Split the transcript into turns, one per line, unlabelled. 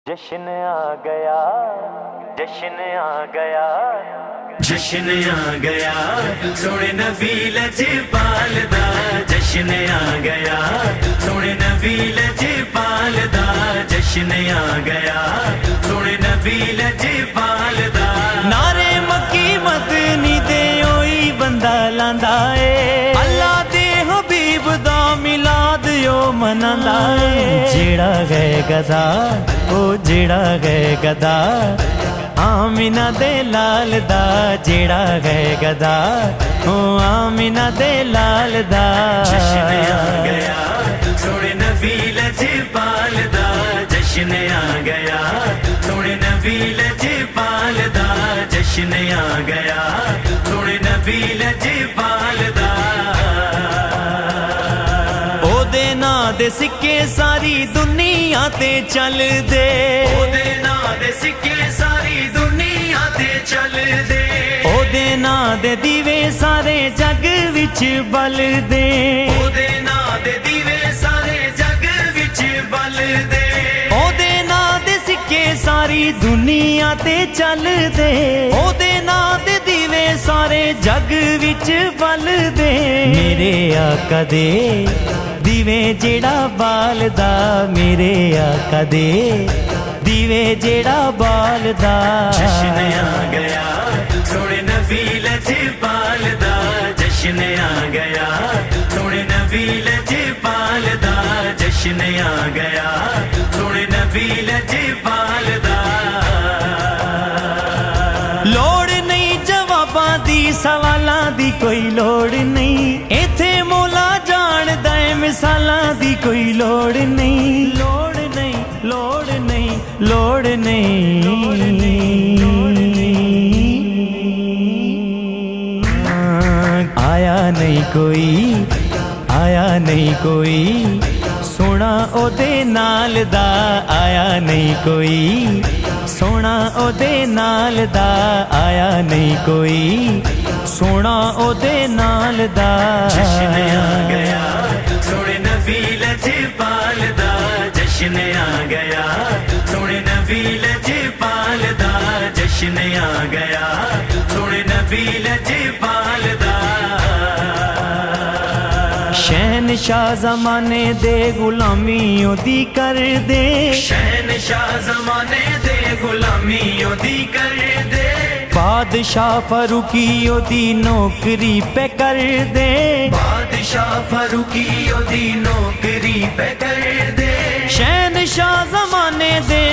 जश्न आ गया, जश्न आ गया,
जश्न आ गया सोने नबी लजपाल दा। जश्न आ गया सोने नबी लजपाल दा। जश्न आ गया सोने नबी लजपाल दा। नारे मक्की मदनी दे ओई बंदा लांदा ए। अल्लाह दे हबीब दा मिलाद यो मनांदा ए।
जेड़ा गए गदा ओ जेड़ा गए गदा, आमिना दे लाल दा। जेड़ा गए गदा ओ आमिना दे लाल दा।
जश्न आ गया सोने नबी लजपाल दा। जश्न आ गया सोने नबी लजपाल दा। जश्न आ गया सोने नबी लजपाल दा। ओदे नां दे सिक्के सारी दुनिया ते चल दे। ओदे नां दे सिक्के सारी दुनिया ते चल दे।
ओदे नां दे दीवे सारे जग विच बल दे।
ओदे नां दे दीवे सारे जग विच बल दे।
ओदे नां दे सिक्के सारी दुनिया ते चल दे। ओदे नां दे दीवे सारे जग विच बल दे। मेरे आका दे दीवे जेड़ा बाल दा। मेरे आका दे दीवे जेड़ा बाल दा।
जश्न आ गया सोने नबी लजपाल दा। जश्न आ गया सोने नबी लजपाल दा। जश्न आ गया सोने नबी लजपाल दा।
लोड़ नहीं जवाबां दी, सवालां दी कोई लोड़ नहीं। इथे मौला जानदा है मिसालां दी कोई लोड़ नहीं। लोड़ नहीं, लोड़ नहीं, लोड़ नहीं। आया नहीं कोई, आया नहीं कोई सोना ओदे नाल दा। आया नहीं कोई सोना ओदे नाल दा। आया नहीं कोई सोना ओदे नाल दा।
जश्न आ गया सोने नबी लजपाल दा। जश्न आ गया सोने नबी लजपाल दा। जश्न आ गया सोने नबी लजपाल दा।
शहनशाह ज़माने दे गुलामी ओदी कर दे।
शहनशाह ज़माने दे गुलामी ओदी कर दे।
बादशाह फरूकी ओदी नौकरी पे कर दे।
बादशाह फरूकी ओदी नौकरी पे कर दे।
शहनशाह ज़माने दे